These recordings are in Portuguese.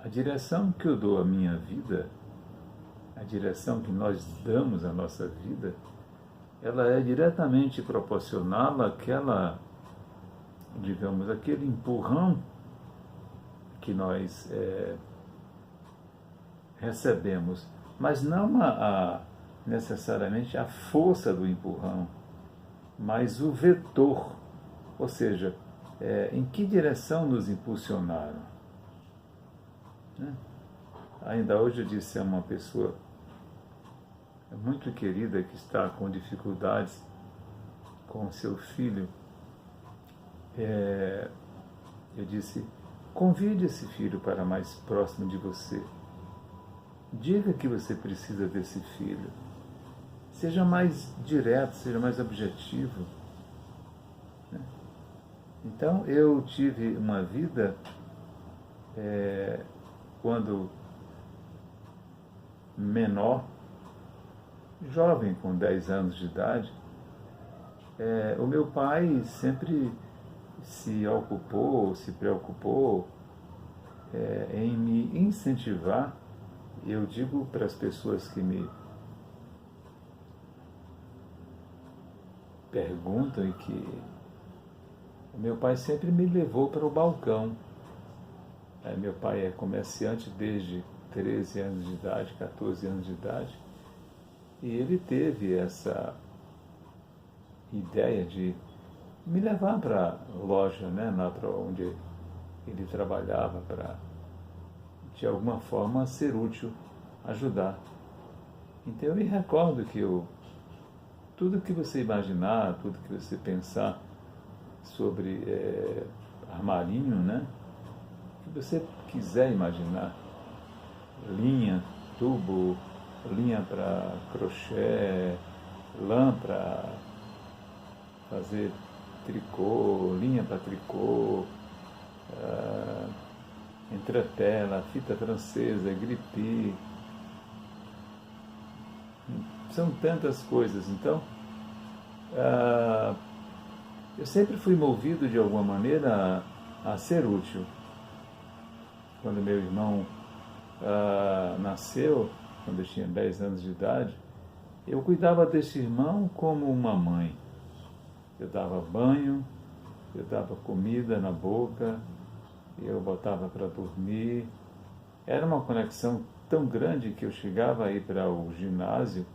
A direção que eu dou à minha vida, a direção que nós damos à nossa vida, ela é diretamente proporcional àquela, digamos, aquele empurrão que nós recebemos, mas não necessariamente a força do empurrão, mas o vetor, ou seja, em que direção nos impulsionaram. Né? Ainda hoje eu disse a uma pessoa muito querida que está com dificuldades com seu filho, eu disse, convide esse filho para mais próximo de você. Diga que você precisa desse filho. Seja mais direto, seja mais objetivo. Então, eu tive uma vida, quando menor, jovem, com 10 anos de idade, o meu pai sempre se ocupou, se preocupou em me incentivar. Eu digo para as pessoas que me perguntam e que o meu pai sempre me levou para o balcão. Meu pai é comerciante desde 13 anos de idade, 14 anos de idade, e ele teve essa ideia de me levar para a loja, né, para onde ele trabalhava, para de alguma forma ser útil, ajudar. Então eu me recordo que tudo que você imaginar, tudo que você pensar sobre armarinho, né, que você quiser imaginar, linha, tubo, linha para crochê, lã para fazer tricô, linha para tricô, entretela, fita francesa, gripe, são tantas coisas. Então, eu sempre fui movido de alguma maneira a ser útil. Quando meu irmão nasceu, quando eu tinha 10 anos de idade, eu cuidava desse irmão como uma mãe. Eu dava banho, eu dava comida na boca, eu botava para dormir. Era uma conexão tão grande que eu chegava a ir para o ginásio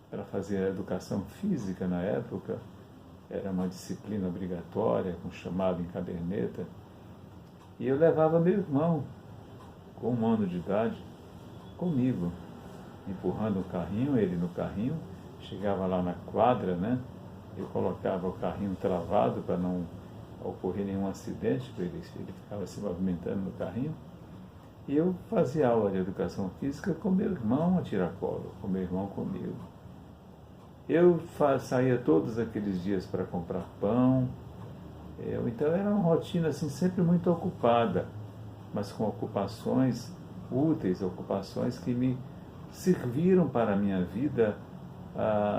para fazer a educação física na época. Era uma disciplina obrigatória, com chamado em caderneta. E eu levava meu irmão, com 1 ano de idade, comigo, empurrando o carrinho, ele no carrinho. Chegava lá na quadra, né? Eu colocava o carrinho travado para não ocorrer nenhum acidente, porque ele ficava se movimentando no carrinho. E eu fazia aula de educação física com meu irmão a tiracolo, com meu irmão comigo. Eu saía todos aqueles dias para comprar pão. Então era uma rotina assim, sempre muito ocupada, mas com ocupações úteis, ocupações que me serviram para a minha vida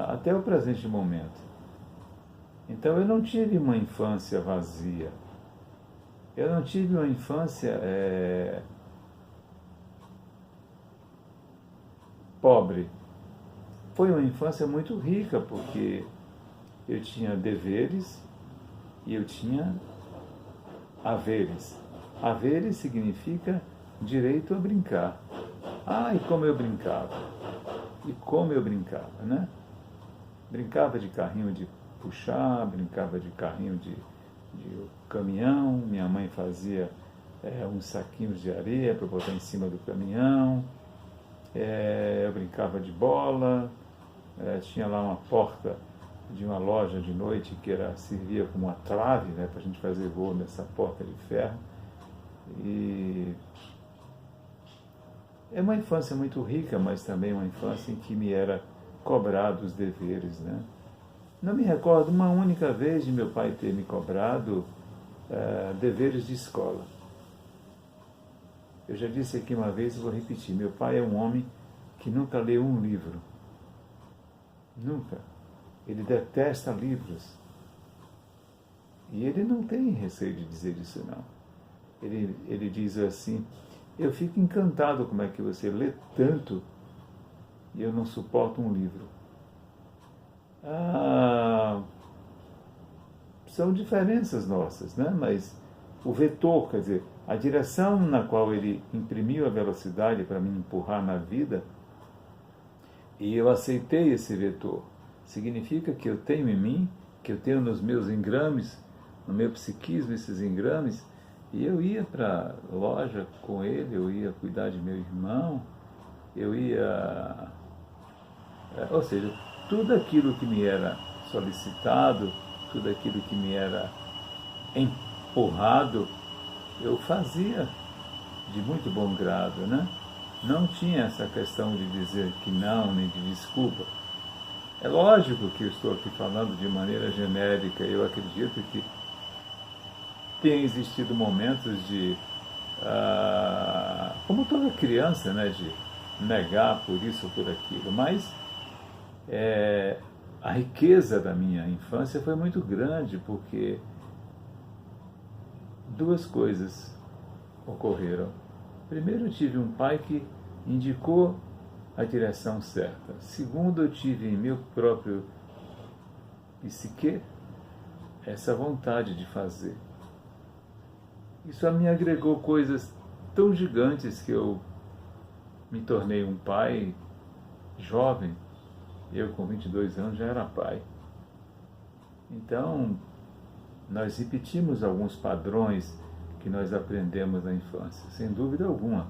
até o presente momento. Então eu não tive uma infância vazia. Eu não tive uma infância pobre. Foi uma infância muito rica, porque eu tinha deveres e eu tinha haveres. Haveres significa direito a brincar. E como eu brincava. E como eu brincava, né? Brincava de carrinho de puxar, brincava de carrinho de caminhão. Minha mãe fazia uns saquinhos de areia para botar em cima do caminhão. Eu brincava de bola. Tinha lá uma porta de uma loja de noite que servia como uma trave, né, para a gente fazer voo nessa porta de ferro. E é uma infância muito rica, mas também uma infância em que me era cobrado os deveres, né? Não me recordo uma única vez de meu pai ter me cobrado deveres de escola. Eu já disse aqui uma vez e vou repetir, meu pai é um homem que nunca leu um livro. Nunca. Ele detesta livros. E ele não tem receio de dizer isso, não. ele diz assim: eu fico encantado como é que você lê tanto e eu não suporto um livro. Ah, são diferenças nossas, né? Mas o vetor, quer dizer, a direção na qual ele imprimiu a velocidade para me empurrar na vida, e eu aceitei esse vetor, significa que eu tenho em mim, que eu tenho nos meus engrames, no meu psiquismo esses engrames, e eu ia para a loja com ele, eu ia cuidar de meu irmão, eu ia... Ou seja, tudo aquilo que me era solicitado, tudo aquilo que me era empurrado, eu fazia de muito bom grado, né? Não tinha essa questão de dizer que não, nem de desculpa. É lógico que eu estou aqui falando de maneira genérica, eu acredito que tem existido momentos de, como toda criança, né, de negar por isso ou por aquilo, mas a riqueza da minha infância foi muito grande, porque duas coisas ocorreram. Primeiro, eu tive um pai que indicou a direção certa. Segundo, eu tive em meu próprio psique essa vontade de fazer. Isso me agregou coisas tão gigantes que eu me tornei um pai jovem. Eu, com 22 anos, já era pai. Então, nós repetimos alguns padrões que nós aprendemos na infância, sem dúvida alguma.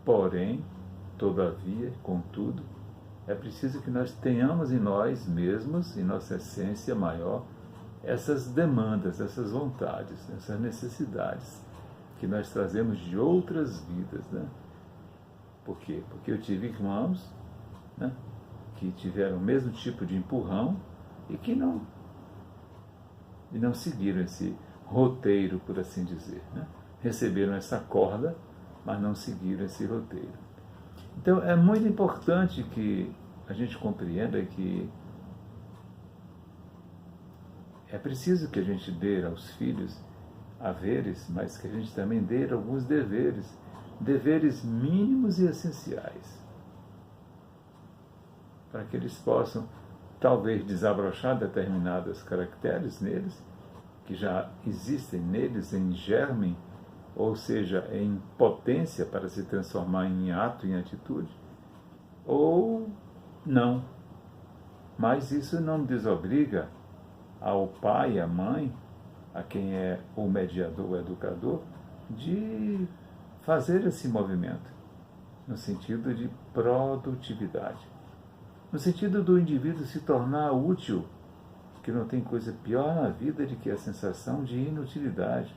Porém, todavia, contudo, é preciso que nós tenhamos em nós mesmos, em nossa essência maior, essas demandas, essas vontades, essas necessidades que nós trazemos de outras vidas, né? Por quê? Porque eu tive irmãos, né, que tiveram o mesmo tipo de empurrão e que não seguiram esse roteiro, por assim dizer, né? Receberam essa corda, mas não seguiram esse roteiro. Então, é muito importante que a gente compreenda que é preciso que a gente dê aos filhos haveres, mas que a gente também dê alguns deveres mínimos e essenciais, para que eles possam, talvez, desabrochar determinados caracteres neles, que já existem neles em germe, ou seja, em potência para se transformar em ato, em atitude, ou não. Mas isso não desobriga ao pai e à mãe, a quem é o mediador, o educador, de fazer esse movimento, no sentido de produtividade, no sentido do indivíduo se tornar útil, que não tem coisa pior na vida do que a sensação de inutilidade.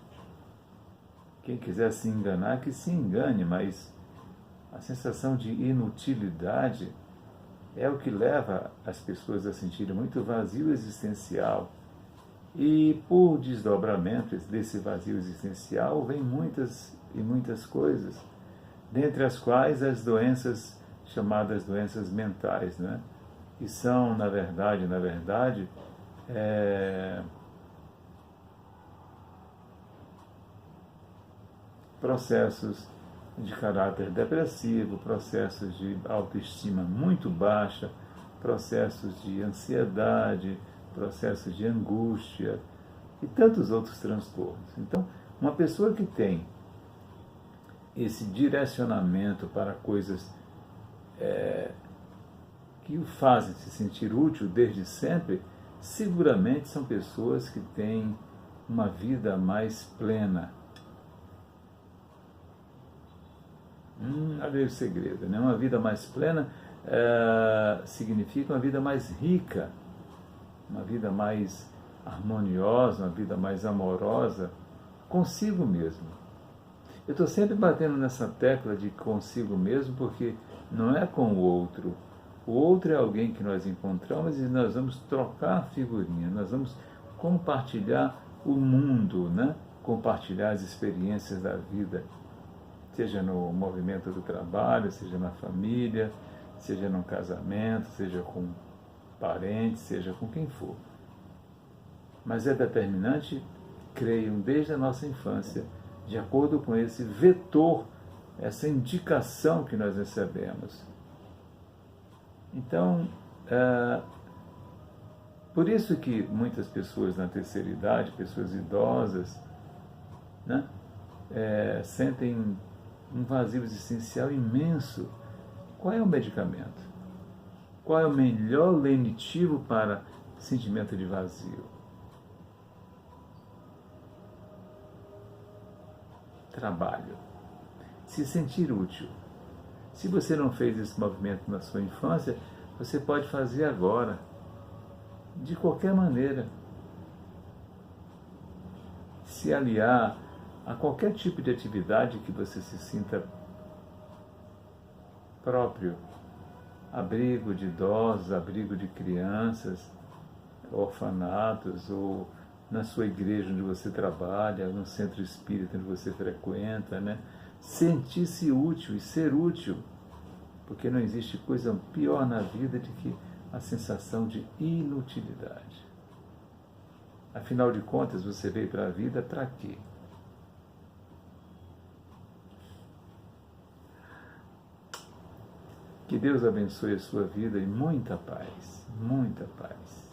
Quem quiser se enganar, que se engane, mas a sensação de inutilidade é o que leva as pessoas a sentirem muito vazio existencial. E por desdobramento desse vazio existencial vem muitas e muitas coisas, dentre as quais as doenças chamadas doenças mentais, né? Que são, na verdade, processos de caráter depressivo, processos de autoestima muito baixa, processos de ansiedade, processos de angústia e tantos outros transtornos. Então, uma pessoa que tem esse direcionamento para coisas que o fazem se sentir útil desde sempre, seguramente são pessoas que têm uma vida mais plena. Olha aí o segredo, né? Uma vida mais plena significa uma vida mais rica, uma vida mais harmoniosa, uma vida mais amorosa consigo mesmo. Eu estou sempre batendo nessa tecla de consigo mesmo, porque não é com o outro. O outro é alguém que nós encontramos e nós vamos trocar figurinha, nós vamos compartilhar o mundo, né? Compartilhar as experiências da vida, seja no movimento do trabalho, seja na família, seja no casamento, seja com parentes, seja com quem for. Mas é determinante, creio, desde a nossa infância, de acordo com esse vetor, essa indicação que nós recebemos. Então, por isso que muitas pessoas na terceira idade, pessoas idosas, né, sentem um vazio existencial imenso. Qual é o medicamento? Qual é o melhor lenitivo para sentimento de vazio? Trabalho. Se sentir útil. Se você não fez esse movimento na sua infância, você pode fazer agora. De qualquer maneira. Se aliar a qualquer tipo de atividade que você se sinta próprio. Abrigo de idosos, abrigo de crianças, orfanatos, ou na sua igreja onde você trabalha, no centro espírita onde você frequenta, né? Sentir-se útil e ser útil, porque não existe coisa pior na vida do que a sensação de inutilidade. Afinal de contas, você veio para a vida para quê? Que Deus abençoe a sua vida e muita paz, muita paz.